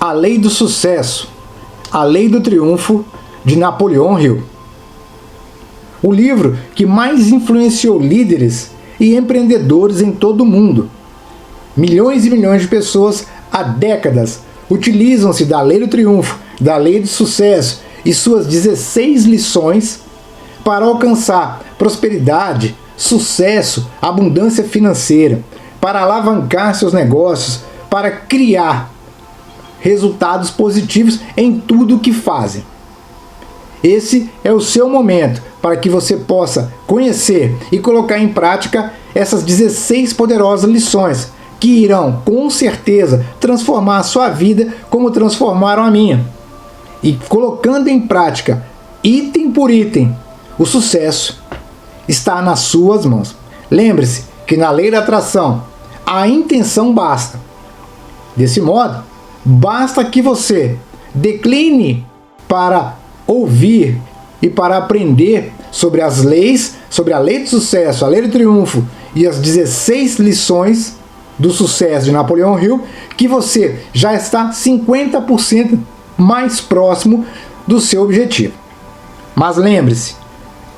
A Lei do Sucesso, A Lei do Triunfo, de Napoleão Hill. O livro que mais influenciou líderes e empreendedores em todo o mundo. Milhões e milhões de pessoas há décadas utilizam-se da Lei do Triunfo, da Lei do Sucesso e suas 16 lições para alcançar prosperidade, sucesso, abundância financeira, para alavancar seus negócios, para criar resultados positivos em tudo o que fazem. Esse é o seu momento para que você possa conhecer e colocar em prática essas 16 poderosas lições que irão, com certeza, transformar a sua vida como transformaram a minha. E colocando em prática, item por item, o sucesso está nas suas mãos. Lembre-se que na lei da atração, a intenção basta. Desse modo, basta que você decline para ouvir e para aprender sobre as leis, sobre a lei do sucesso, a lei do triunfo e as 16 lições do sucesso de Napoleão Hill, que você já está 50% mais próximo do seu objetivo. Mas lembre-se,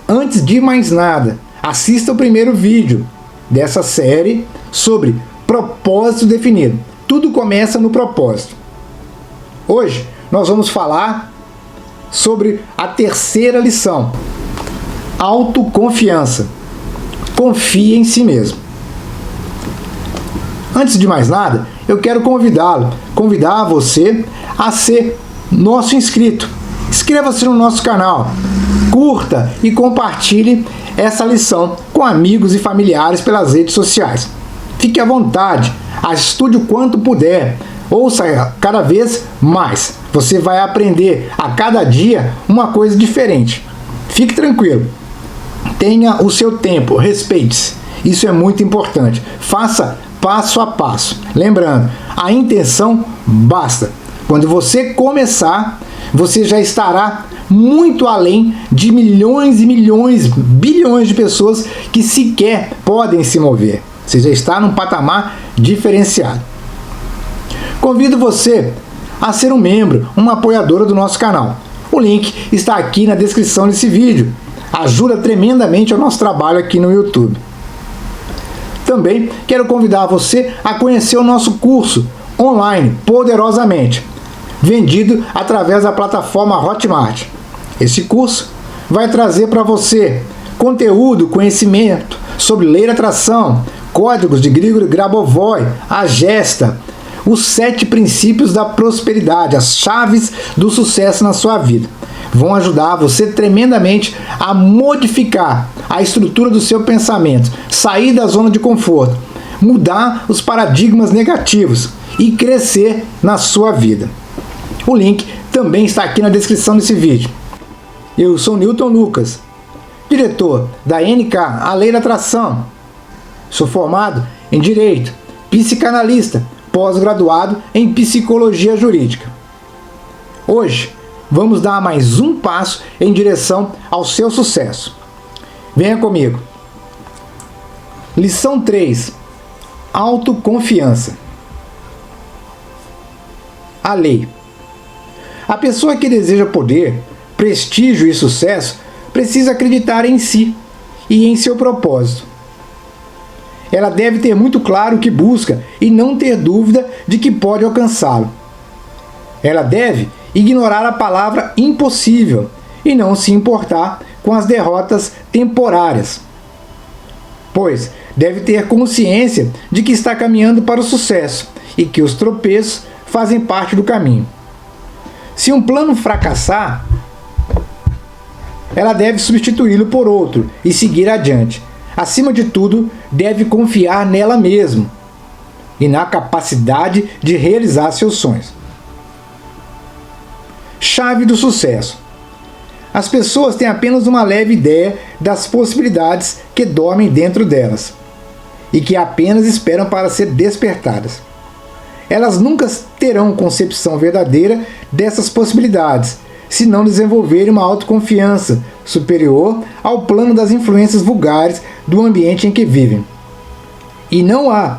antes de mais nada, assista o primeiro vídeo dessa série sobre propósito definido. Tudo começa no propósito. Hoje nós vamos falar sobre a terceira lição: autoconfiança. Confie em si mesmo. Antes de mais nada, eu quero convidar você a ser nosso inscrito. Inscreva-se no nosso canal, curta e compartilhe essa lição com amigos e familiares pelas redes sociais. Fique à vontade, estude o quanto puder, ouça cada vez mais. Você vai aprender a cada dia uma coisa diferente. Fique tranquilo, tenha o seu tempo, respeite-se. Isso é muito importante. Faça passo a passo. Lembrando, a intenção basta. Quando você começar, você já estará muito além de milhões e milhões, bilhões de pessoas que sequer podem se mover. Você já está num patamar diferenciado. Convido você a ser um membro, uma apoiadora do nosso canal. O link está aqui na descrição desse vídeo. Ajuda tremendamente ao nosso trabalho aqui no YouTube. Também quero convidar você a conhecer o nosso curso online, Poderosamente, vendido através da plataforma Hotmart. Esse curso vai trazer para você conteúdo, conhecimento sobre lei da atração, códigos de Grigori Grabovoi, a gesta, os 7 princípios da prosperidade, as chaves do sucesso na sua vida. Vão ajudar você tremendamente a modificar a estrutura do seu pensamento, sair da zona de conforto, mudar os paradigmas negativos e crescer na sua vida. O link também está aqui na descrição desse vídeo. Eu sou Newton Lucas, diretor da NK, a Lei da Atração. Sou formado em Direito, psicanalista, pós-graduado em Psicologia Jurídica. Hoje, vamos dar mais um passo em direção ao seu sucesso. Venha comigo. Lição 3. Autoconfiança. A lei. A pessoa que deseja poder, prestígio e sucesso precisa acreditar em si e em seu propósito. Ela deve ter muito claro o que busca e não ter dúvida de que pode alcançá-lo. Ela deve ignorar a palavra impossível e não se importar com as derrotas temporárias, pois deve ter consciência de que está caminhando para o sucesso e que os tropeços fazem parte do caminho. Se um plano fracassar, ela deve substituí-lo por outro e seguir adiante. Acima de tudo, deve confiar nela mesma e na capacidade de realizar seus sonhos. Chave do sucesso. As pessoas têm apenas uma leve ideia das possibilidades que dormem dentro delas e que apenas esperam para ser despertadas. Elas nunca terão concepção verdadeira dessas possibilidades se não desenvolverem uma autoconfiança superior ao plano das influências vulgares do ambiente em que vivem. E não há,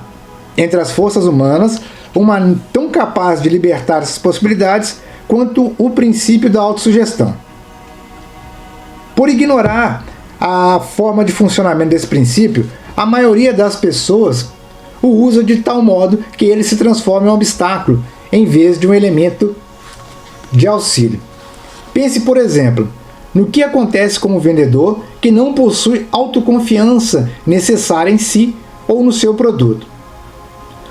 entre as forças humanas, uma tão capaz de libertar essas possibilidades quanto o princípio da autossugestão. Por ignorar a forma de funcionamento desse princípio, a maioria das pessoas o usa de tal modo que ele se transforma em um obstáculo, em vez de um elemento de auxílio. Pense, por exemplo, no que acontece com um vendedor que não possui autoconfiança necessária em si ou no seu produto.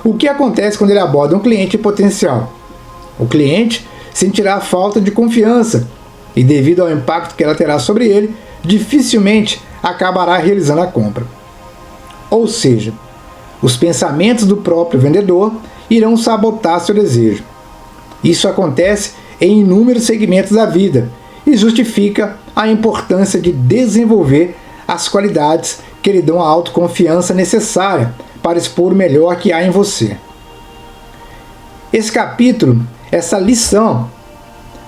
O que acontece quando ele aborda um cliente potencial? O cliente sentirá falta de confiança e, devido ao impacto que ela terá sobre ele, dificilmente acabará realizando a compra. Ou seja, os pensamentos do próprio vendedor irão sabotar seu desejo. Isso acontece em inúmeros segmentos da vida e justifica a importância de desenvolver as qualidades que lhe dão a autoconfiança necessária para expor o melhor que há em você. Esse capítulo, essa lição,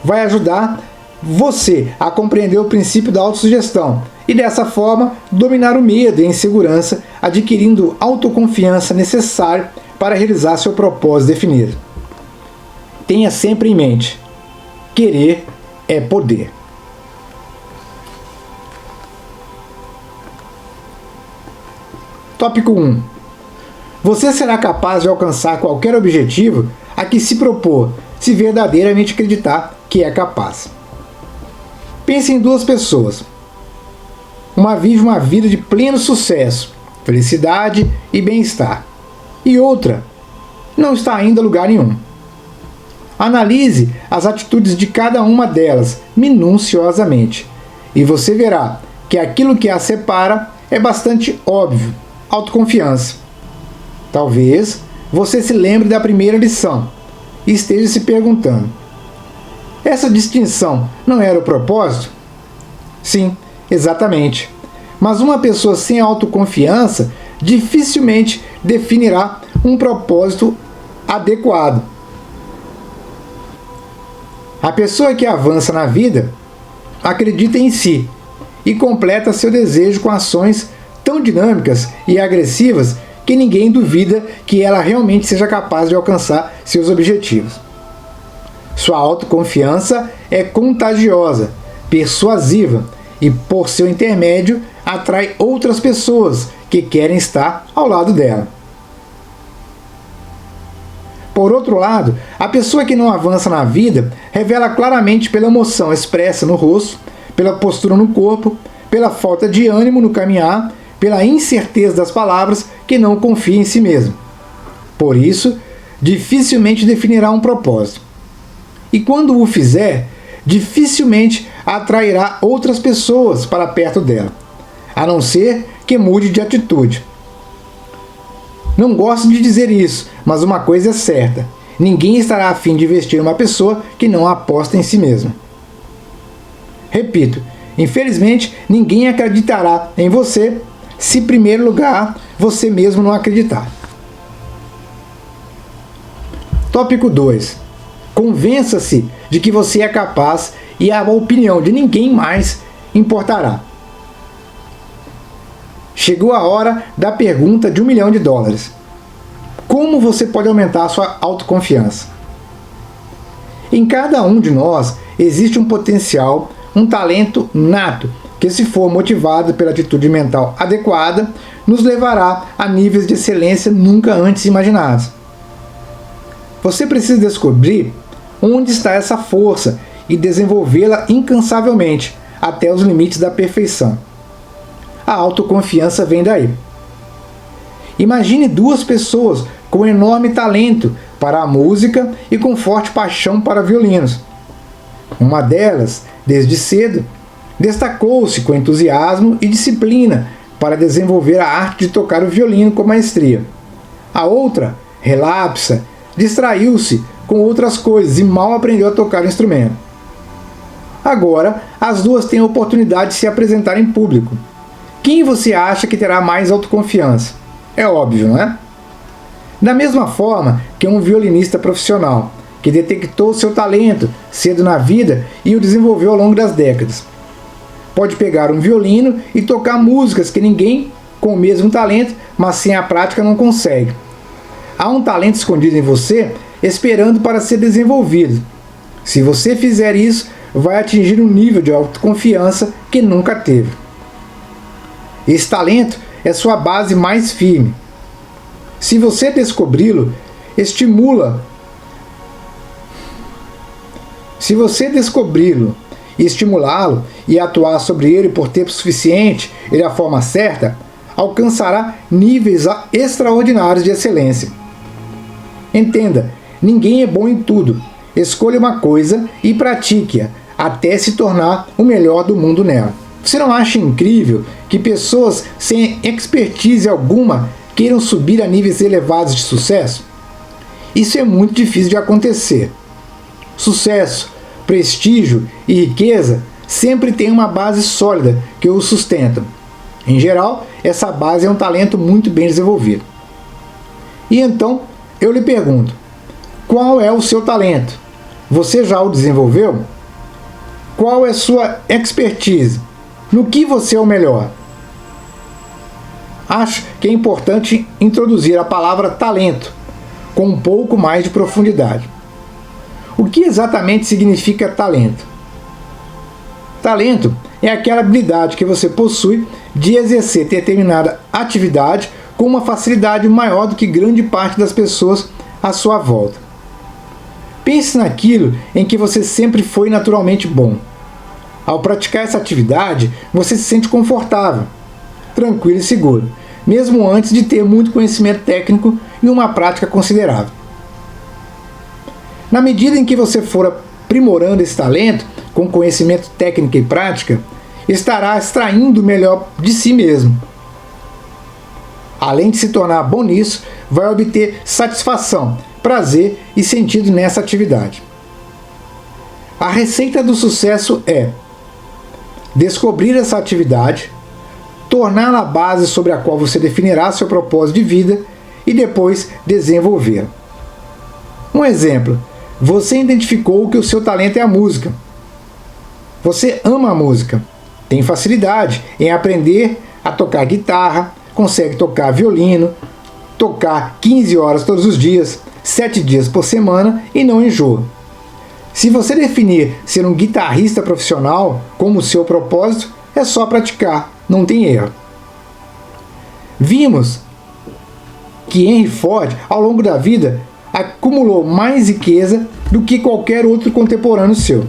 vai ajudar você a compreender o princípio da autossugestão e, dessa forma, dominar o medo e a insegurança, adquirindo autoconfiança necessária para realizar seu propósito definido. Tenha sempre em mente: querer é poder. Tópico 1. Você será capaz de alcançar qualquer objetivo a que se propor, se verdadeiramente acreditar que é capaz. Pense em duas pessoas. Uma vive uma vida de pleno sucesso, felicidade e bem-estar. E outra não está indo a lugar nenhum. Analise as atitudes de cada uma delas minuciosamente e você verá que aquilo que as separa é bastante óbvio: autoconfiança. Talvez você se lembre da primeira lição e esteja se perguntando: essa distinção não era o propósito? Sim, exatamente. Mas uma pessoa sem autoconfiança dificilmente definirá um propósito adequado. A pessoa que avança na vida acredita em si e completa seu desejo com ações tão dinâmicas e agressivas que ninguém duvida que ela realmente seja capaz de alcançar seus objetivos. Sua autoconfiança é contagiosa, persuasiva e, por seu intermédio, atrai outras pessoas que querem estar ao lado dela. Por outro lado, a pessoa que não avança na vida revela claramente pela emoção expressa no rosto, pela postura no corpo, pela falta de ânimo no caminhar, pela incerteza das palavras, que não confia em si mesmo. Por isso, dificilmente definirá um propósito. E quando o fizer, dificilmente atrairá outras pessoas para perto dela, a não ser que mude de atitude. Não gosto de dizer isso, mas uma coisa é certa: ninguém estará a fim de investir em uma pessoa que não aposta em si mesma. Repito, infelizmente, ninguém acreditará em você se, em primeiro lugar, você mesmo não acreditar. Tópico 2. Convença-se de que você é capaz e a opinião de ninguém mais importará. Chegou a hora da pergunta de $1 milhão. Como você pode aumentar a sua autoconfiança? Em cada um de nós existe um potencial, um talento nato, que, se for motivado pela atitude mental adequada, nos levará a níveis de excelência nunca antes imaginados. Você precisa descobrir onde está essa força e desenvolvê-la incansavelmente até os limites da perfeição. A autoconfiança vem daí. Imagine duas pessoas com enorme talento para a música e com forte paixão para violinos. Uma delas, desde cedo, destacou-se com entusiasmo e disciplina para desenvolver a arte de tocar o violino com maestria. A outra, relapsa, distraiu-se com outras coisas e mal aprendeu a tocar o instrumento. Agora, as duas têm a oportunidade de se apresentar em público. Quem você acha que terá mais autoconfiança? É óbvio, não é? Da mesma forma que um violinista profissional, que detectou seu talento cedo na vida e o desenvolveu ao longo das décadas. Pode pegar um violino e tocar músicas que ninguém com o mesmo talento, mas sem a prática, não consegue. Há um talento escondido em você, esperando para ser desenvolvido. Se você fizer isso, vai atingir um nível de autoconfiança que nunca teve. Esse talento é sua base mais firme. Se você descobri-lo, Se você descobri-lo e estimulá-lo e atuar sobre ele por tempo suficiente e da forma certa, alcançará níveis extraordinários de excelência. Entenda, ninguém é bom em tudo. Escolha uma coisa e pratique-a até se tornar o melhor do mundo nela. Você não acha incrível que pessoas sem expertise alguma queiram subir a níveis elevados de sucesso? Isso é muito difícil de acontecer. Sucesso, prestígio e riqueza sempre têm uma base sólida que os sustenta. Em geral, essa base é um talento muito bem desenvolvido. E então, eu lhe pergunto, qual é o seu talento? Você já o desenvolveu? Qual é sua expertise? No que você é o melhor? Acho que é importante introduzir a palavra talento com um pouco mais de profundidade. O que exatamente significa talento? Talento é aquela habilidade que você possui de exercer determinada atividade com uma facilidade maior do que grande parte das pessoas à sua volta. Pense naquilo em que você sempre foi naturalmente bom. Ao praticar essa atividade, você se sente confortável, tranquilo e seguro, mesmo antes de ter muito conhecimento técnico e uma prática considerável. Na medida em que você for aprimorando esse talento com conhecimento técnico e prática, estará extraindo o melhor de si mesmo. Além de se tornar bom nisso, vai obter satisfação, prazer e sentido nessa atividade. A receita do sucesso é descobrir essa atividade, torná-la a base sobre a qual você definirá seu propósito de vida e depois desenvolvê-la. Um exemplo, você identificou que o seu talento é a música. Você ama a música, tem facilidade em aprender a tocar guitarra, consegue tocar violino, tocar 15 horas todos os dias, 7 dias por semana e não enjoa. Se você definir ser um guitarrista profissional como seu propósito, é só praticar, não tem erro. Vimos que Henry Ford, ao longo da vida, acumulou mais riqueza do que qualquer outro contemporâneo seu.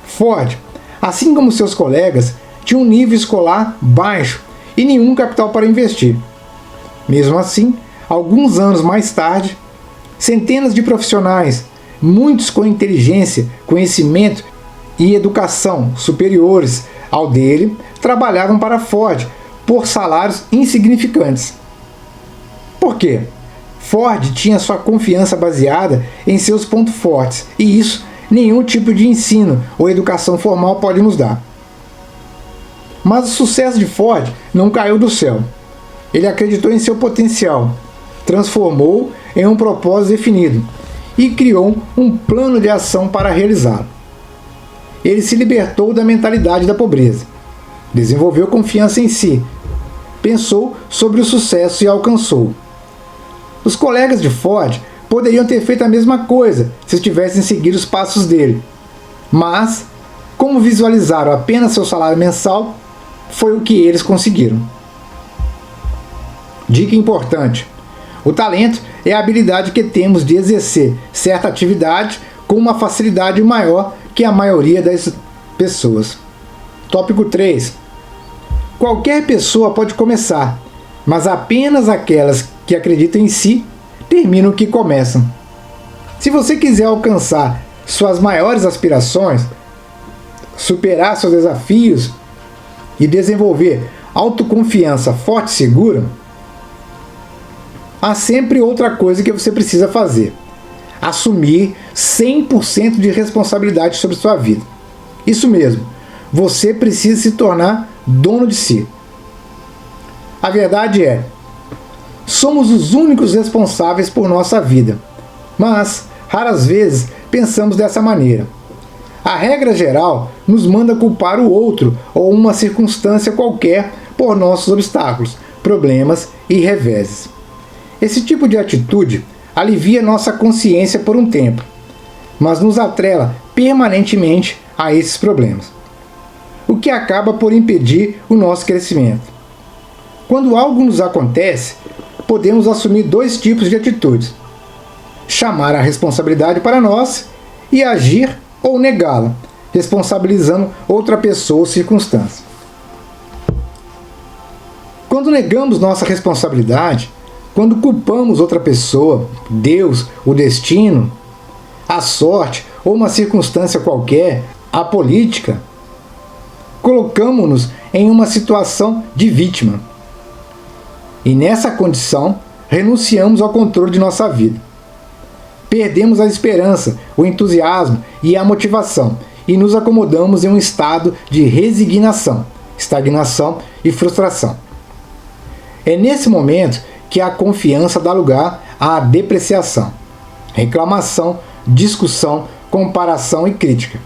Ford, assim como seus colegas, tinha um nível escolar baixo e nenhum capital para investir. Mesmo assim, alguns anos mais tarde, centenas de profissionais, muitos com inteligência, conhecimento e educação superiores ao dele, trabalhavam para Ford por salários insignificantes. Por quê? Ford tinha sua confiança baseada em seus pontos fortes, e isso nenhum tipo de ensino ou educação formal pode nos dar. Mas o sucesso de Ford não caiu do céu. Ele acreditou em seu potencial, transformou em um propósito definido e criou um plano de ação para realizá-lo. Ele se libertou da mentalidade da pobreza, desenvolveu confiança em si, pensou sobre o sucesso e alcançou. Os colegas de Ford poderiam ter feito a mesma coisa se tivessem seguido os passos dele, mas, como visualizaram apenas seu salário mensal, foi o que eles conseguiram. Dica importante: o talento é a habilidade que temos de exercer certa atividade com uma facilidade maior que a maioria das pessoas. Tópico 3. Qualquer pessoa pode começar, mas apenas aquelas que acreditam em si terminam o que começam. Se você quiser alcançar suas maiores aspirações, superar seus desafios e desenvolver autoconfiança forte e segura, há sempre outra coisa que você precisa fazer: assumir 100% de responsabilidade sobre sua vida. Isso mesmo, você precisa se tornar dono de si. A verdade é, somos os únicos responsáveis por nossa vida, mas raras vezes pensamos dessa maneira. A regra geral nos manda culpar o outro ou uma circunstância qualquer por nossos obstáculos, problemas e reveses. Esse tipo de atitude alivia nossa consciência por um tempo, mas nos atrela permanentemente a esses problemas, o que acaba por impedir o nosso crescimento. Quando algo nos acontece, podemos assumir dois tipos de atitudes: chamar a responsabilidade para nós e agir ou negá-la, responsabilizando outra pessoa ou circunstância. Quando negamos nossa responsabilidade, quando culpamos outra pessoa, Deus, o destino, a sorte ou uma circunstância qualquer, a política, colocamos-nos em uma situação de vítima. E nessa condição, renunciamos ao controle de nossa vida. Perdemos a esperança, o entusiasmo e a motivação e nos acomodamos em um estado de resignação, estagnação e frustração. É nesse momento que a confiança dá lugar à depreciação, reclamação, discussão, comparação e crítica.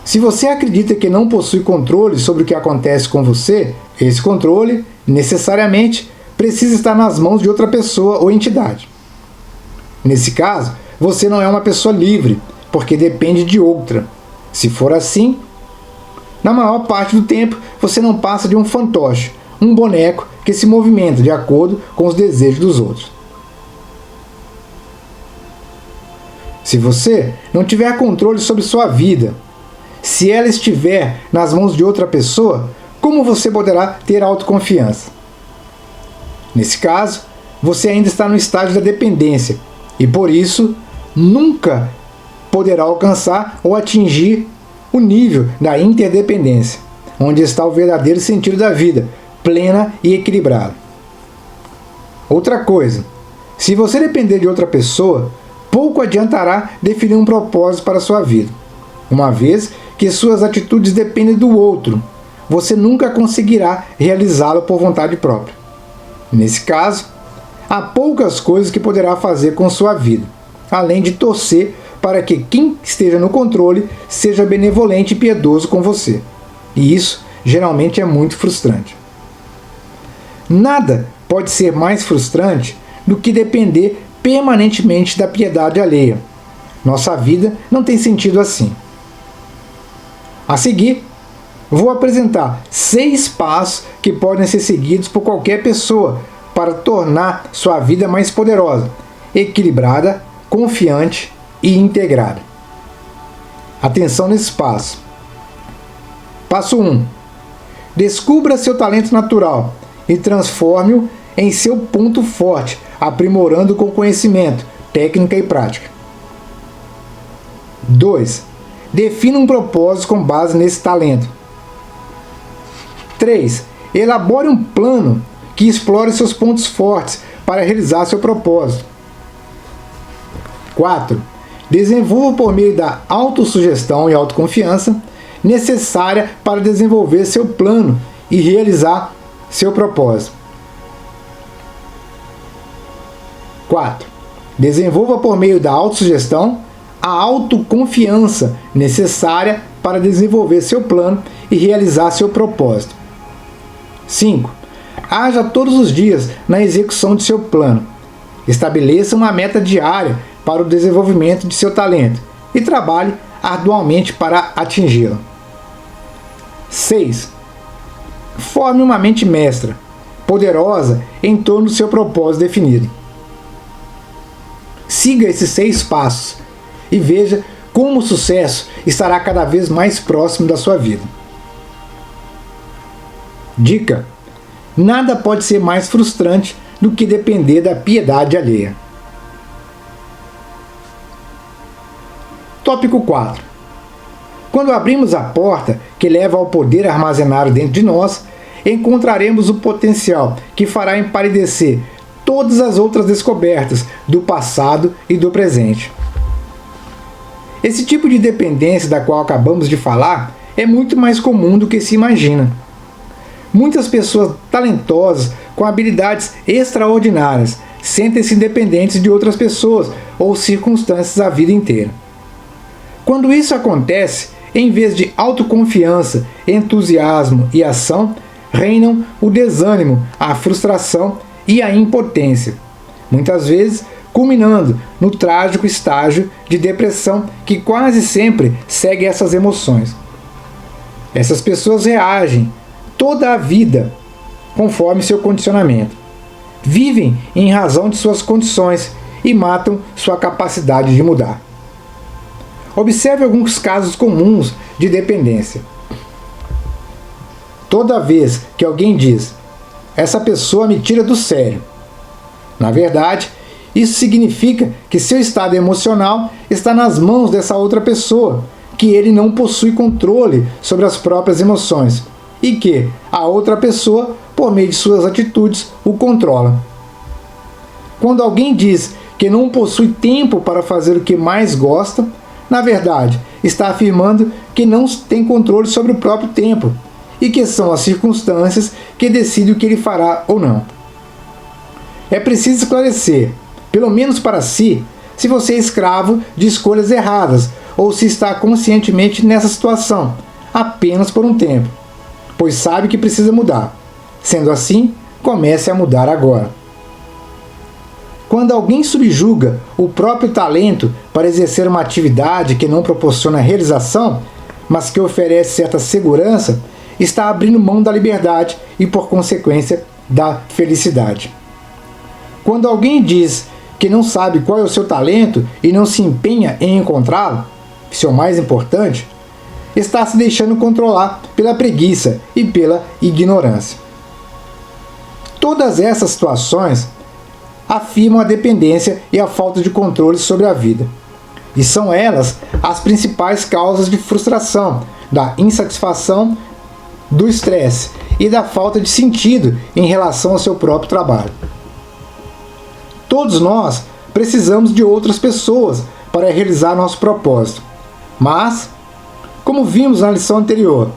Se você acredita que não possui controle sobre o que acontece com você, esse controle, necessariamente, precisa estar nas mãos de outra pessoa ou entidade. Nesse caso, você não é uma pessoa livre, porque depende de outra. Se for assim, na maior parte do tempo, você não passa de um fantoche, um boneco que se movimenta de acordo com os desejos dos outros. Se você não tiver controle sobre sua vida, se ela estiver nas mãos de outra pessoa, como você poderá ter autoconfiança? Nesse caso, você ainda está no estágio da dependência e, por isso, nunca poderá alcançar ou atingir o nível da interdependência, onde está o verdadeiro sentido da vida, plena e equilibrada. Outra coisa, se você depender de outra pessoa, pouco adiantará definir um propósito para a sua vida. Uma vez que suas atitudes dependem do outro, você nunca conseguirá realizá-lo por vontade própria. Nesse caso, há poucas coisas que poderá fazer com sua vida, além de torcer para que quem esteja no controle seja benevolente e piedoso com você. E isso geralmente é muito frustrante. Nada pode ser mais frustrante do que depender permanentemente da piedade alheia. Nossa vida não tem sentido assim. A seguir, vou apresentar 6 passos que podem ser seguidos por qualquer pessoa para tornar sua vida mais poderosa, equilibrada, confiante e integrada. Atenção nesse passo. Passo 1. Descubra seu talento natural e transforme-o em seu ponto forte, aprimorando com conhecimento, técnica e prática. 2. Defina um propósito com base nesse talento. 3. Elabore um plano que explore seus pontos fortes para realizar seu propósito. 4. Desenvolva por meio da autossugestão e autoconfiança necessária para desenvolver seu plano e realizar seu propósito. 4. Desenvolva por meio da autossugestão a autoconfiança necessária para desenvolver seu plano e realizar seu propósito. 5. Haja todos os dias na execução de seu plano. Estabeleça uma meta diária para o desenvolvimento de seu talento e trabalhe arduamente para atingi-la. 6. Forme uma mente mestra, poderosa em torno do seu propósito definido. Siga esses 6 passos e veja como o sucesso estará cada vez mais próximo da sua vida. Dica: nada pode ser mais frustrante do que depender da piedade alheia. Tópico 4. Quando abrimos a porta que leva ao poder armazenado dentro de nós, encontraremos o potencial que fará empalidecer todas as outras descobertas do passado e do presente. Esse tipo de dependência da qual acabamos de falar é muito mais comum do que se imagina. Muitas pessoas talentosas com habilidades extraordinárias sentem-se independentes de outras pessoas ou circunstâncias a vida inteira. Quando isso acontece, em vez de autoconfiança, entusiasmo e ação, reinam o desânimo, a frustração e a impotência, muitas vezes culminando no trágico estágio de depressão que quase sempre segue essas emoções. Essas pessoas reagem toda a vida conforme seu condicionamento. Vivem em razão de suas condições e matam sua capacidade de mudar. Observe alguns casos comuns de dependência. Toda vez que alguém diz, essa pessoa me tira do sério, na verdade, isso significa que seu estado emocional está nas mãos dessa outra pessoa, que ele não possui controle sobre as próprias emoções e que a outra pessoa, por meio de suas atitudes, o controla. Quando alguém diz que não possui tempo para fazer o que mais gosta, na verdade, está afirmando que não tem controle sobre o próprio tempo e que são as circunstâncias que decidem o que ele fará ou não. É preciso esclarecer, pelo menos para si, se você é escravo de escolhas erradas ou se está conscientemente nessa situação, apenas por um tempo, pois sabe que precisa mudar. Sendo assim, comece a mudar agora. Quando alguém subjuga o próprio talento para exercer uma atividade que não proporciona realização, mas que oferece certa segurança, está abrindo mão da liberdade e, por consequência, da felicidade. Quando alguém diz que não sabe qual é o seu talento e não se empenha em encontrá-lo, isso é o mais importante, está se deixando controlar pela preguiça e pela ignorância. Todas essas situações afirmam a dependência e a falta de controle sobre a vida. E são elas as principais causas de frustração, da insatisfação, do estresse e da falta de sentido em relação ao seu próprio trabalho. Todos nós precisamos de outras pessoas para realizar nosso propósito. Mas, como vimos na lição anterior,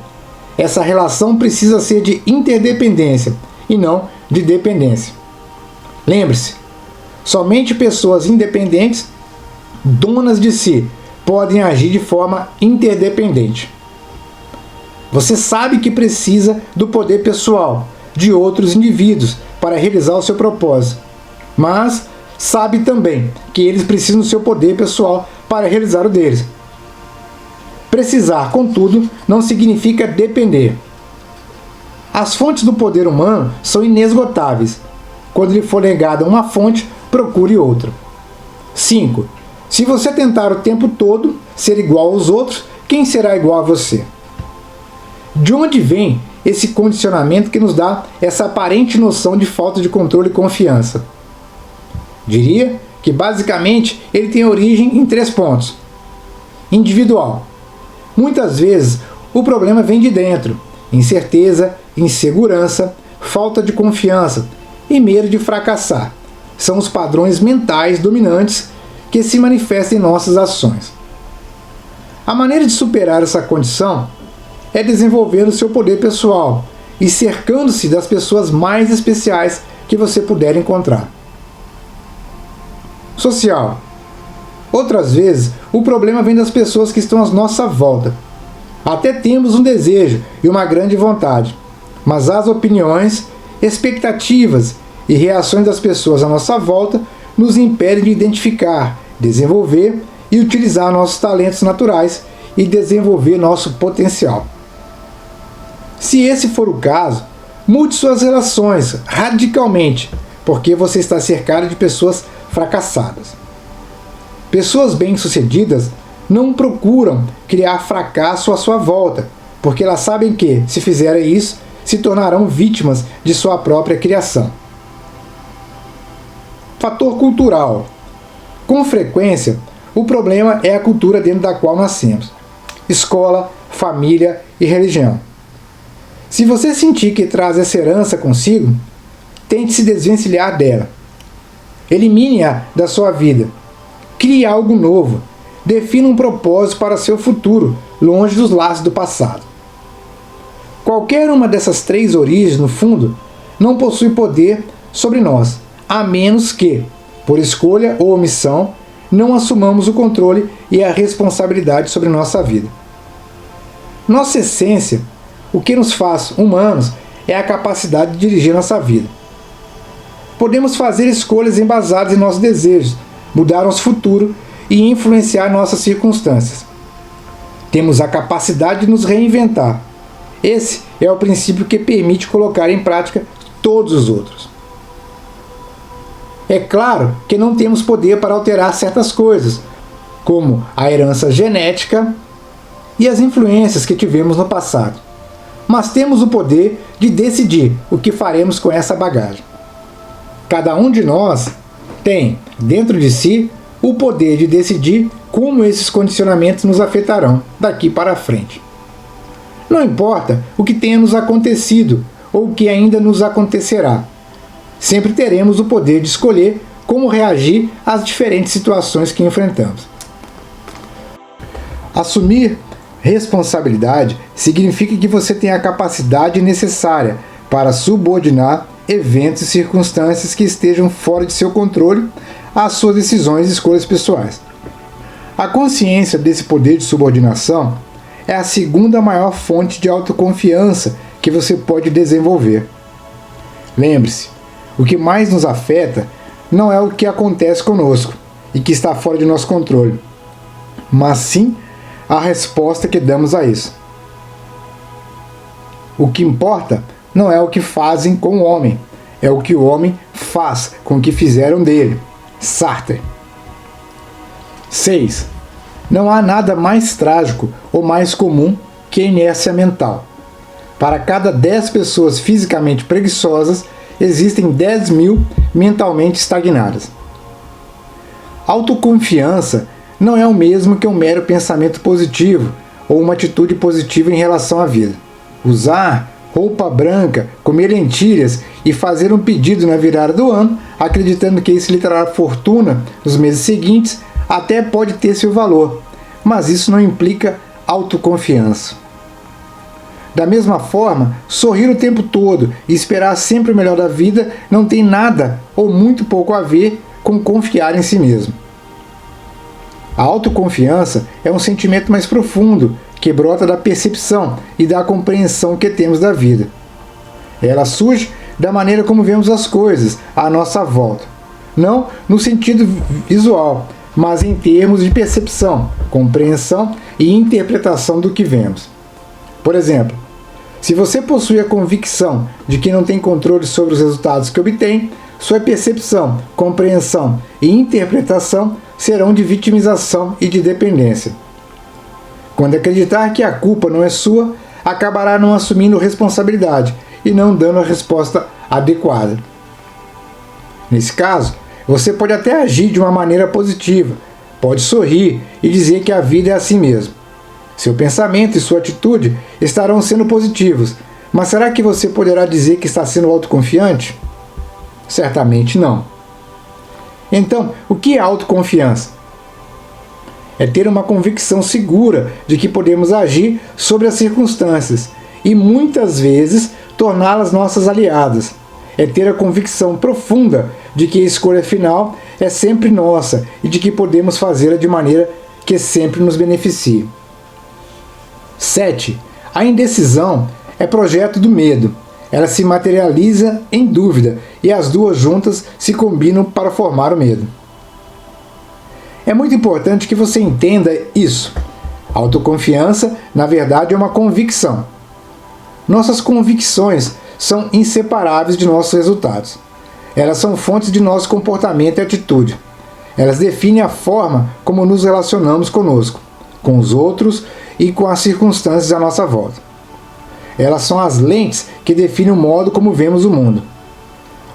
essa relação precisa ser de interdependência e não de dependência. Lembre-se, somente pessoas independentes, donas de si, podem agir de forma interdependente. Você sabe que precisa do poder pessoal de outros indivíduos para realizar o seu propósito, mas sabe também que eles precisam do seu poder pessoal para realizar o deles. Precisar, contudo, não significa depender. As fontes do poder humano são inesgotáveis. Quando lhe for negada uma fonte, procure outra. 5. Se você tentar o tempo todo ser igual aos outros, quem será igual a você? De onde vem esse condicionamento que nos dá essa aparente noção de falta de controle e confiança? Diria que basicamente ele tem origem em 3 pontos. Individual. Muitas vezes o problema vem de dentro: incerteza, insegurança, falta de confiança e medo de fracassar. São os padrões mentais dominantes que se manifestam em nossas ações. A maneira de superar essa condição é desenvolvendo seu poder pessoal e cercando-se das pessoas mais especiais que você puder encontrar. Social. Outras vezes, o problema vem das pessoas que estão à nossa volta. Até temos um desejo e uma grande vontade, mas as opiniões, expectativas e reações das pessoas à nossa volta nos impedem de identificar, desenvolver e utilizar nossos talentos naturais e desenvolver nosso potencial. Se esse for o caso, mude suas relações radicalmente, porque você está cercado de pessoas fracassadas. Pessoas bem-sucedidas não procuram criar fracasso à sua volta, porque elas sabem que, se fizerem isso, se tornarão vítimas de sua própria criação. Fator cultural. Com frequência, o problema é a cultura dentro da qual nascemos: escola, família e religião. Se você sentir que traz essa herança consigo, tente se desvencilhar dela. Elimine-a da sua vida. Crie algo novo. Defina um propósito para seu futuro, longe dos laços do passado. Qualquer uma dessas 3 origens, no fundo, não possui poder sobre nós, a menos que, por escolha ou omissão, não assumamos o controle e a responsabilidade sobre nossa vida. Nossa essência, o que nos faz humanos, é a capacidade de dirigir nossa vida. podemos fazer escolhas embasadas em nossos desejos, mudar nosso futuro e influenciar nossas circunstâncias. Temos a capacidade de nos reinventar. Esse é o princípio que permite colocar em prática todos os outros. É claro que não temos poder para alterar certas coisas, como a herança genética e as influências que tivemos no passado. Mas temos o poder de decidir o que faremos com essa bagagem. Cada um de nós tem, dentro de si, o poder de decidir como esses condicionamentos nos afetarão daqui para frente. Não importa o que tenha nos acontecido ou o que ainda nos acontecerá, sempre teremos o poder de escolher como reagir às diferentes situações que enfrentamos. Assumir responsabilidade significa que você tem a capacidade necessária para subordinar eventos e circunstâncias que estejam fora de seu controle às suas decisões e escolhas pessoais. A consciência desse poder de subordinação é a segunda maior fonte de autoconfiança que você pode desenvolver. Lembre-se, o que mais nos afeta não é o que acontece conosco e que está fora de nosso controle, mas sim a resposta que damos a isso. O que importa não é o que fazem com o homem, é o que o homem faz com o que fizeram dele. Sartre. 6. Não há nada mais trágico ou mais comum que a inércia mental. Para cada 10 pessoas fisicamente preguiçosas, existem 10.000 mentalmente estagnadas. Autoconfiança não é o mesmo que um mero pensamento positivo ou uma atitude positiva em relação à vida. Usar roupa branca, comer lentilhas e fazer um pedido na virada do ano, acreditando que isso lhe trará fortuna nos meses seguintes, até pode ter seu valor, mas isso não implica autoconfiança. Da mesma forma, sorrir o tempo todo e esperar sempre o melhor da vida não tem nada ou muito pouco a ver com confiar em si mesmo. A autoconfiança é um sentimento mais profundo, que brota da percepção e da compreensão que temos da vida. Ela surge da maneira como vemos as coisas à nossa volta, não no sentido visual, mas em termos de percepção, compreensão e interpretação do que vemos. Por exemplo, se você possui a convicção de que não tem controle sobre os resultados que obtém, sua percepção, compreensão e interpretação serão de vitimização e de dependência. Quando acreditar que a culpa não é sua, acabará não assumindo responsabilidade e não dando a resposta adequada. Nesse caso, você pode até agir de uma maneira positiva, pode sorrir e dizer que a vida é assim mesmo. Seu pensamento e sua atitude estarão sendo positivos, mas será que você poderá dizer que está sendo autoconfiante? Certamente não. Então, o que é autoconfiança? É ter uma convicção segura de que podemos agir sobre as circunstâncias e muitas vezes torná-las nossas aliadas. É ter a convicção profunda de que a escolha final é sempre nossa e de que podemos fazê-la de maneira que sempre nos beneficie. 7. A indecisão é projeto do medo. Ela se materializa em dúvida e as duas juntas se combinam para formar o medo. É muito importante que você entenda isso. Autoconfiança, na verdade, é uma convicção. Nossas convicções são inseparáveis de nossos resultados. Elas são fontes de nosso comportamento e atitude. Elas definem a forma como nos relacionamos conosco, com os outros e com as circunstâncias à nossa volta. Elas são as lentes que definem o modo como vemos o mundo.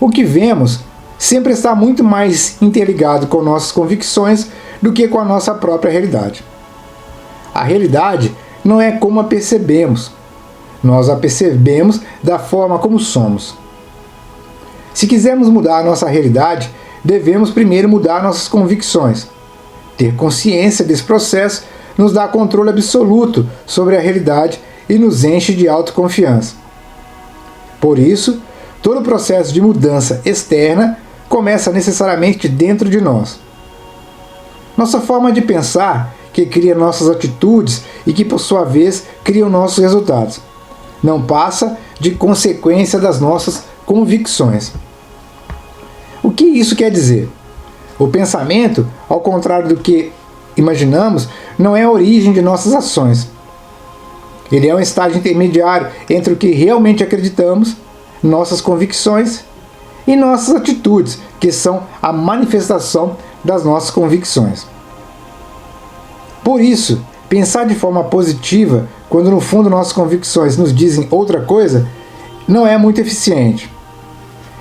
O que vemos sempre está muito mais interligado com nossas convicções do que com a nossa própria realidade. A realidade não é como a percebemos. Nós a percebemos da forma como somos. Se quisermos mudar a nossa realidade, devemos primeiro mudar nossas convicções. Ter consciência desse processo nos dá controle absoluto sobre a realidade e nos enche de autoconfiança. Por isso, todo o processo de mudança externa começa necessariamente dentro de nós. Nossa forma de pensar, que cria nossas atitudes e que, por sua vez, criam nossos resultados, não passa de consequência das nossas convicções. O que isso quer dizer? O pensamento, ao contrário do que imaginamos, não é a origem de nossas ações. Ele é um estágio intermediário entre o que realmente acreditamos, nossas convicções e nossas atitudes, que são a manifestação das nossas convicções. Por isso, pensar de forma positiva, quando no fundo nossas convicções nos dizem outra coisa, não é muito eficiente.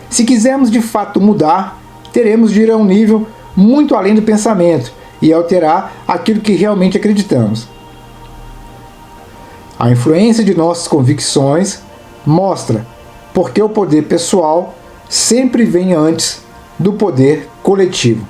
Se quisermos de fato mudar, teremos de ir a um nível muito além do pensamento e alterar aquilo que realmente acreditamos. A influência de nossas convicções mostra porque o poder pessoal sempre vem antes do poder coletivo.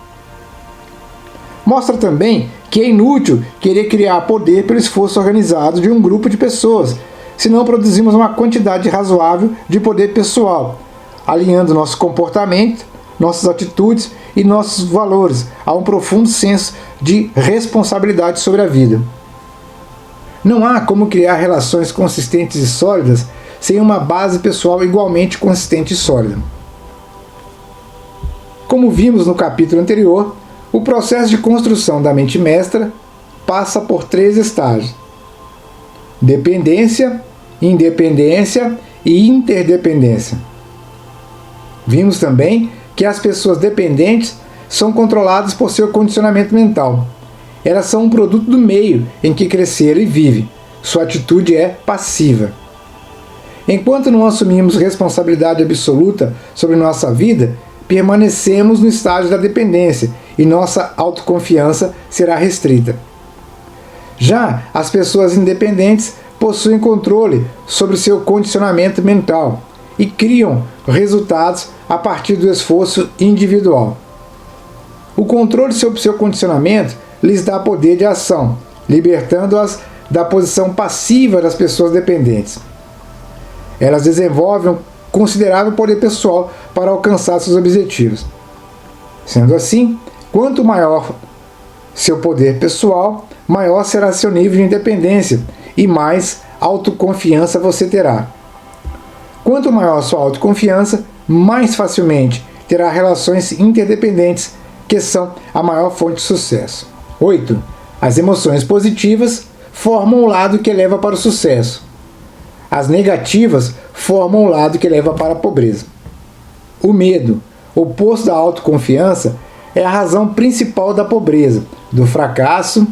Mostra também que é inútil querer criar poder pelo esforço organizado de um grupo de pessoas, se não produzimos uma quantidade razoável de poder pessoal, alinhando nosso comportamento, nossas atitudes e nossos valores a um profundo senso de responsabilidade sobre a vida. Não há como criar relações consistentes e sólidas sem uma base pessoal igualmente consistente e sólida. Como vimos no capítulo anterior, o processo de construção da mente mestra passa por 3 estágios: dependência, independência e interdependência. Vimos também que as pessoas dependentes são controladas por seu condicionamento mental. Elas são um produto do meio em que cresceram e vivem. Sua atitude é passiva. Enquanto não assumimos responsabilidade absoluta sobre nossa vida, permanecemos no estágio da dependência e nossa autoconfiança será restrita. Já as pessoas independentes possuem controle sobre seu condicionamento mental e criam resultados a partir do esforço individual. O controle sobre seu condicionamento lhes dá poder de ação, libertando-as da posição passiva das pessoas dependentes. Elas desenvolvem um considerável poder pessoal para alcançar seus objetivos. Sendo assim, quanto maior seu poder pessoal, maior será seu nível de independência e mais autoconfiança você terá. Quanto maior sua autoconfiança, mais facilmente terá relações interdependentes, que são a maior fonte de sucesso. 8. As emoções positivas formam o lado que leva para o sucesso. As negativas formam o lado que leva para a pobreza. O medo, oposto da autoconfiança, é a razão principal da pobreza, do fracasso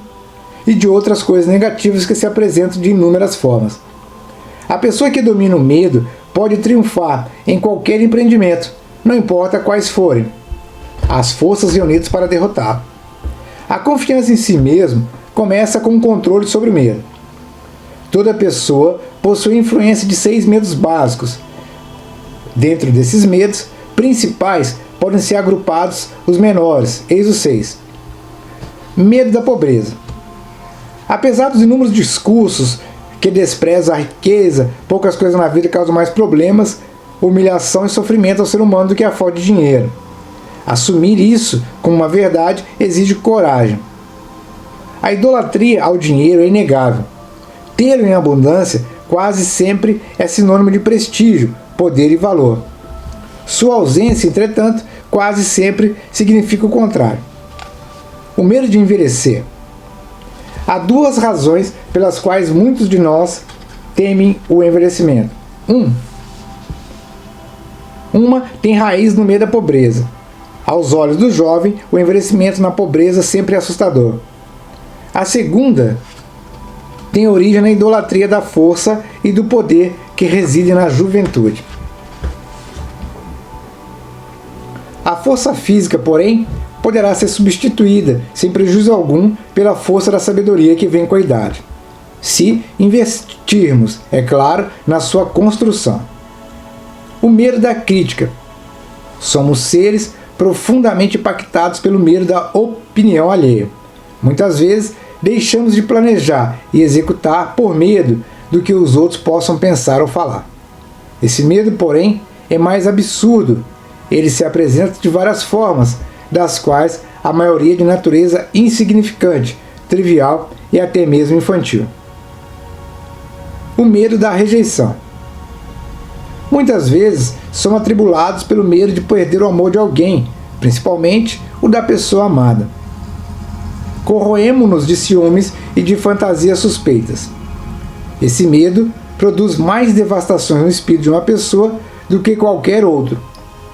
e de outras coisas negativas que se apresentam de inúmeras formas. A pessoa que domina o medo pode triunfar em qualquer empreendimento, não importa quais forem as forças reunidas para derrotar. A confiança em si mesmo começa com o controle sobre o medo. Toda pessoa possui influência de 6 medos básicos. Dentro desses medos principais podem ser agrupados os menores, eis os 6. Medo da pobreza. Apesar dos inúmeros discursos que desprezam a riqueza, poucas coisas na vida causam mais problemas, humilhação e sofrimento ao ser humano do que a falta de dinheiro. Assumir isso como uma verdade exige coragem. A idolatria ao dinheiro é inegável. Ter em abundância quase sempre é sinônimo de prestígio, poder e valor. Sua ausência, entretanto, quase sempre significa o contrário. O medo de envelhecer. Há 2 razões pelas quais muitos de nós temem o envelhecimento. Uma tem raiz no medo da pobreza. Aos olhos do jovem, o envelhecimento na pobreza sempre é assustador. A segunda tem origem na idolatria da força e do poder que reside na juventude. A força física, porém, poderá ser substituída, sem prejuízo algum, pela força da sabedoria que vem com a idade. Se investirmos, é claro, na sua construção. O medo da crítica. Somos seres profundamente impactados pelo medo da opinião alheia. Muitas vezes, deixamos de planejar e executar por medo do que os outros possam pensar ou falar. Esse medo, porém, é mais absurdo. Ele se apresenta de várias formas, das quais a maioria de natureza insignificante, trivial e até mesmo infantil. O medo da rejeição. Muitas vezes somos atribulados pelo medo de perder o amor de alguém, principalmente o da pessoa amada. Corroemos-nos de ciúmes e de fantasias suspeitas. Esse medo produz mais devastações no espírito de uma pessoa do que qualquer outro,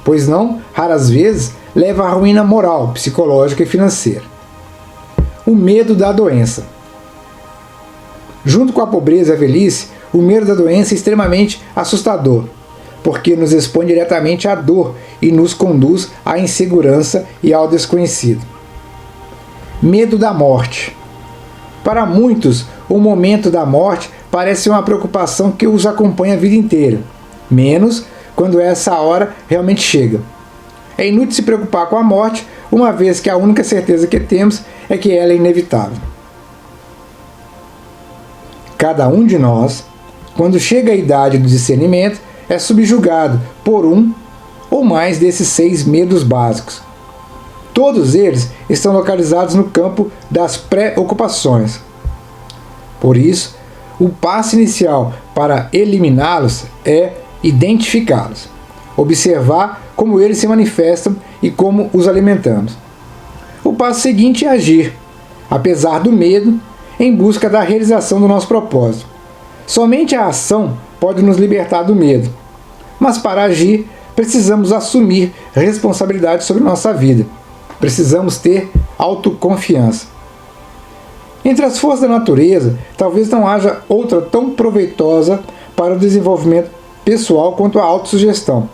pois não, raras vezes, leva à ruína moral, psicológica e financeira. O medo da doença. Junto com a pobreza e a velhice, o medo da doença é extremamente assustador, porque nos expõe diretamente à dor e nos conduz à insegurança e ao desconhecido. Medo da morte. Para muitos, o momento da morte parece uma preocupação que os acompanha a vida inteira, menos quando essa hora realmente chega. É inútil se preocupar com a morte, uma vez que a única certeza que temos é que ela é inevitável. Cada um de nós, quando chega à idade do discernimento, é subjugado por um ou mais desses 6 medos básicos. Todos eles estão localizados no campo das preocupações. Por isso, o passo inicial para eliminá-los é identificá-los, observar como eles se manifestam e como os alimentamos. O passo seguinte é agir, apesar do medo, em busca da realização do nosso propósito. Somente a ação pode nos libertar do medo, mas para agir, precisamos assumir responsabilidade sobre nossa vida. Precisamos ter autoconfiança. Entre as forças da natureza, talvez não haja outra tão proveitosa para o desenvolvimento pessoal quanto a autossugestão,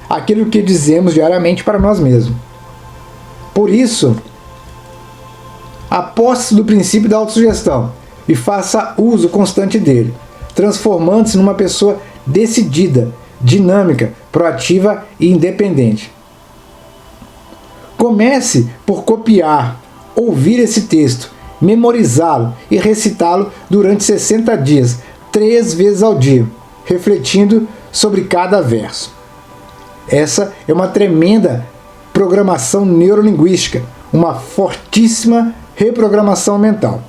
aquilo que dizemos diariamente para nós mesmos. Por isso, aposte do princípio da autossugestão e faça uso constante dele, transformando-se numa pessoa decidida, dinâmica, proativa e independente. Comece por copiar, ouvir esse texto, memorizá-lo e recitá-lo durante 60 dias, 3 vezes ao dia, refletindo sobre cada verso. Essa é uma tremenda programação neurolinguística, uma fortíssima reprogramação mental.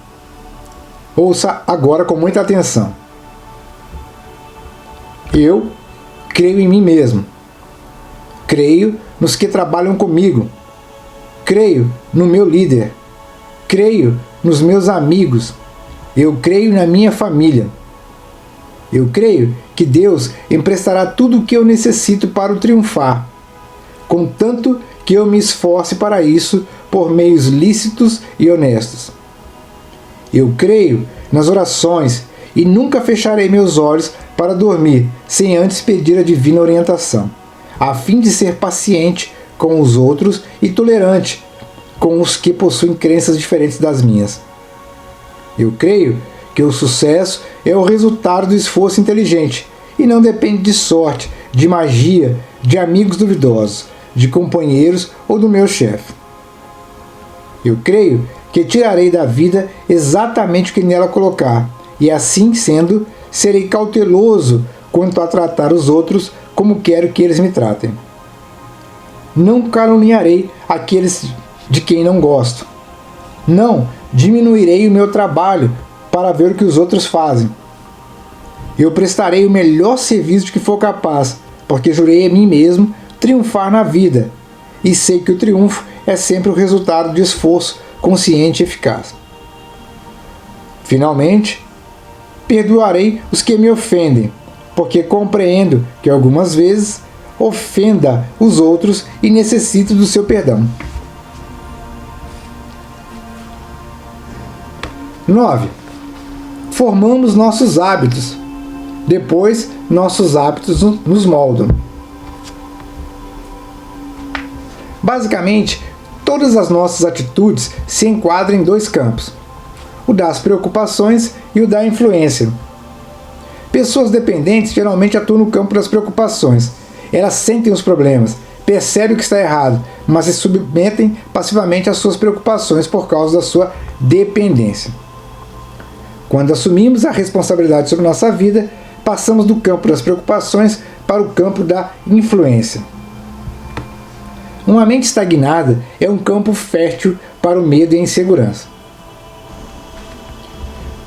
Ouça agora com muita atenção. Eu creio em mim mesmo. Creio nos que trabalham comigo. Creio no meu líder. Creio nos meus amigos. Eu creio na minha família. Eu creio que Deus emprestará tudo o que eu necessito para o triunfar, contanto que eu me esforce para isso por meios lícitos e honestos. Eu creio nas orações e nunca fecharei meus olhos para dormir sem antes pedir a divina orientação, a fim de ser paciente com os outros e tolerante com os que possuem crenças diferentes das minhas. Eu creio que o sucesso é o resultado do esforço inteligente e não depende de sorte, de magia, de amigos duvidosos, de companheiros ou do meu chefe. Eu creio que tirarei da vida exatamente o que nela colocar, e assim sendo, serei cauteloso quanto a tratar os outros como quero que eles me tratem. Não caluniarei aqueles de quem não gosto. Não diminuirei o meu trabalho para ver o que os outros fazem. Eu prestarei o melhor serviço de que for capaz, porque jurei a mim mesmo triunfar na vida, e sei que o triunfo é sempre o resultado de esforço consciente e eficaz. Finalmente, perdoarei os que me ofendem, porque compreendo que algumas vezes ofenda os outros e necessito do seu perdão. 9. Formamos nossos hábitos. Depois, nossos hábitos nos moldam. Basicamente, todas as nossas atitudes se enquadram em 2 campos: o das preocupações e o da influência. Pessoas dependentes geralmente atuam no campo das preocupações. Elas sentem os problemas, percebem o que está errado, mas se submetem passivamente às suas preocupações por causa da sua dependência. Quando assumimos a responsabilidade sobre nossa vida, passamos do campo das preocupações para o campo da influência. Uma mente estagnada é um campo fértil para o medo e a insegurança.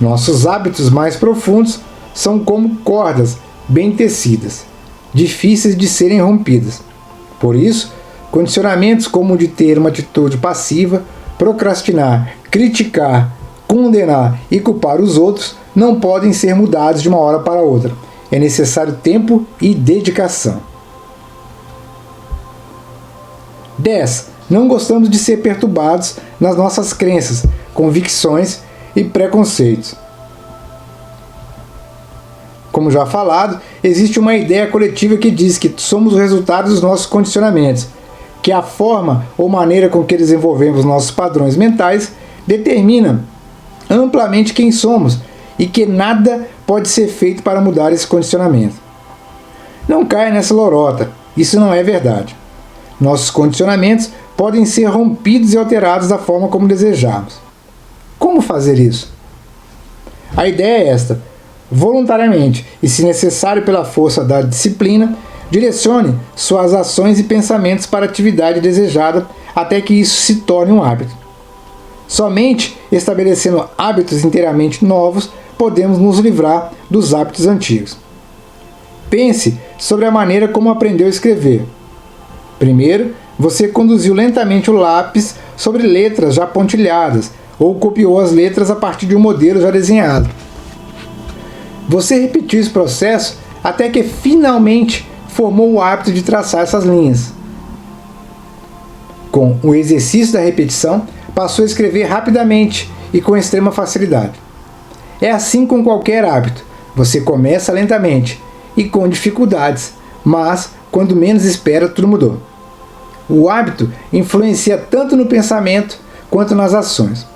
Nossos hábitos mais profundos são como cordas bem tecidas. difíceis de serem rompidas. Por isso, condicionamentos como o de ter uma atitude passiva, procrastinar, criticar, condenar e culpar os outros não podem ser mudados de uma hora para outra. É necessário tempo e dedicação. 10. Não gostamos de ser perturbados nas nossas crenças, convicções e preconceitos. Como já falado, existe uma ideia coletiva que diz que somos o resultado dos nossos condicionamentos, que a forma ou maneira com que desenvolvemos nossos padrões mentais determina amplamente quem somos e que nada pode ser feito para mudar esse condicionamento. Não caia nessa lorota, isso não é verdade. Nossos condicionamentos podem ser rompidos e alterados da forma como desejamos. Como fazer isso? A ideia é esta: voluntariamente e, se necessário pela força da disciplina, direcione suas ações e pensamentos para a atividade desejada até que isso se torne um hábito. Somente estabelecendo hábitos inteiramente novos podemos nos livrar dos hábitos antigos. Pense sobre a maneira como aprendeu a escrever. Primeiro, você conduziu lentamente o lápis sobre letras já pontilhadas ou copiou as letras a partir de um modelo já desenhado. Você repetiu esse processo até que finalmente formou o hábito de traçar essas linhas. Com o exercício da repetição, passou a escrever rapidamente e com extrema facilidade. É assim com qualquer hábito. Você começa lentamente e com dificuldades, mas quando menos espera, tudo mudou. O hábito influencia tanto no pensamento quanto nas ações.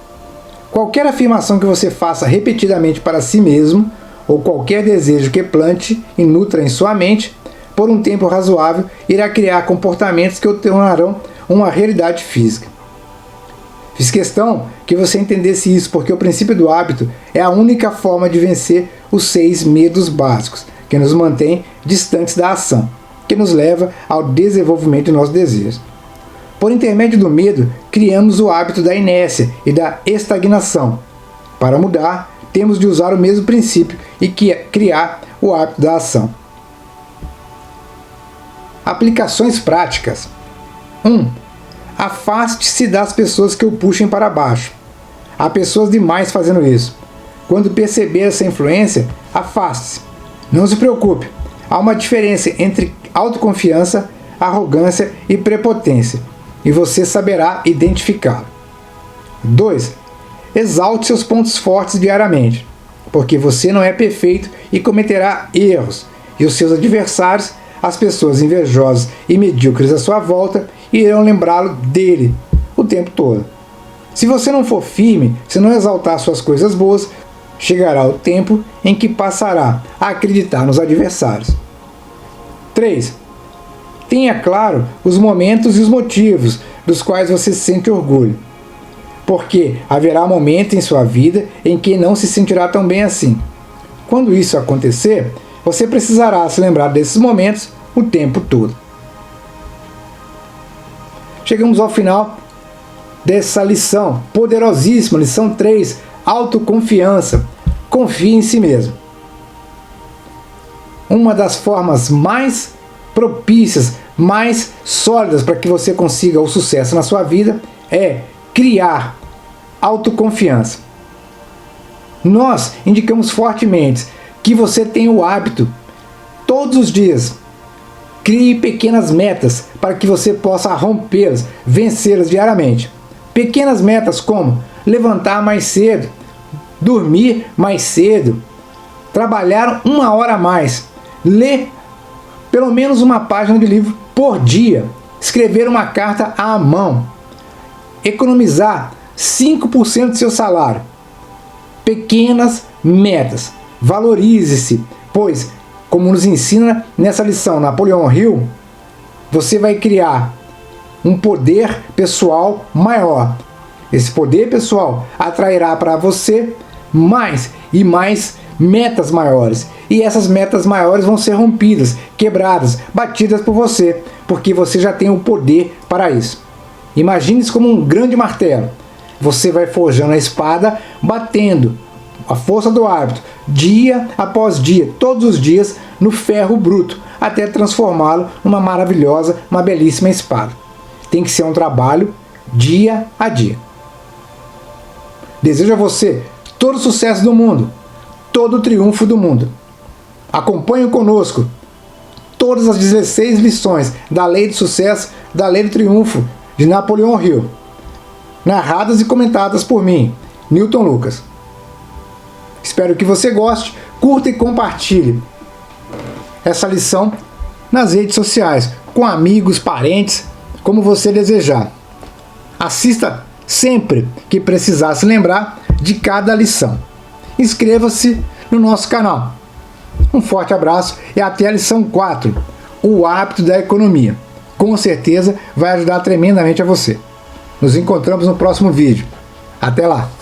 Qualquer afirmação que você faça repetidamente para si mesmo, ou qualquer desejo que plante e nutra em sua mente, por um tempo razoável, irá criar comportamentos que o tornarão uma realidade física. Fiz questão que você entendesse isso, porque o princípio do hábito é a única forma de vencer os 6 medos básicos, que nos mantém distantes da ação, que nos leva ao desenvolvimento de nossos desejos. Por intermédio do medo, criamos o hábito da inércia e da estagnação. Para mudar, temos de usar o mesmo princípio e criar o hábito da ação. Aplicações práticas. 1. Afaste-se das pessoas que o puxem para baixo. Há pessoas demais fazendo isso. Quando perceber essa influência, afaste-se. Não se preocupe. Há uma diferença entre autoconfiança, arrogância e prepotência, e você saberá identificá-lo. 2. Exalte seus pontos fortes diariamente, porque você não é perfeito e cometerá erros, e os seus adversários, as pessoas invejosas e medíocres à sua volta, irão lembrá-lo dele o tempo todo. Se você não for firme, se não exaltar suas coisas boas, chegará o tempo em que passará a acreditar nos adversários. 3. Tenha claro os momentos e os motivos dos quais você sente orgulho, porque haverá momento em sua vida em que não se sentirá tão bem assim. Quando isso acontecer, você precisará se lembrar desses momentos o tempo todo. Chegamos ao final dessa lição poderosíssima, lição 3, autoconfiança. Confie em si mesmo. Uma das formas mais propícias, mais sólidas para que você consiga o sucesso na sua vida é criar autoconfiança. Nós indicamos fortemente que você tenha o hábito, todos os dias, crie pequenas metas para que você possa rompê-las, vencê-las diariamente. Pequenas metas como levantar mais cedo, dormir mais cedo, trabalhar 1 hora a mais, ler pelo menos uma página de livro por dia, escrever uma carta à mão, economizar 5% do seu salário. Pequenas metas. Valorize-se, pois, como nos ensina nessa lição Napoleão Hill, você vai criar um poder pessoal maior. Esse poder pessoal atrairá para você mais e mais metas maiores. E essas metas maiores vão ser rompidas, quebradas, batidas por você, porque você já tem o poder para isso. Imagine-se como um grande martelo. Você vai forjando a espada, batendo a força do hábito, dia após dia, todos os dias, no ferro bruto, até transformá-lo numa maravilhosa, uma belíssima espada. Tem que ser um trabalho dia a dia. Desejo a você todo o sucesso do mundo, todo o triunfo do mundo. Acompanhe conosco todas as 16 lições da Lei do Sucesso, da Lei do Triunfo de Napoleão Hill, narradas e comentadas por mim, Newton Lucas. Espero que você goste, curta e compartilhe essa lição nas redes sociais, com amigos, parentes, como você desejar. Assista sempre que precisar se lembrar de cada lição. Inscreva-se no nosso canal. Um forte abraço e até a lição 4, o hábito da economia. Com certeza vai ajudar tremendamente a você. Nos encontramos no próximo vídeo. Até lá!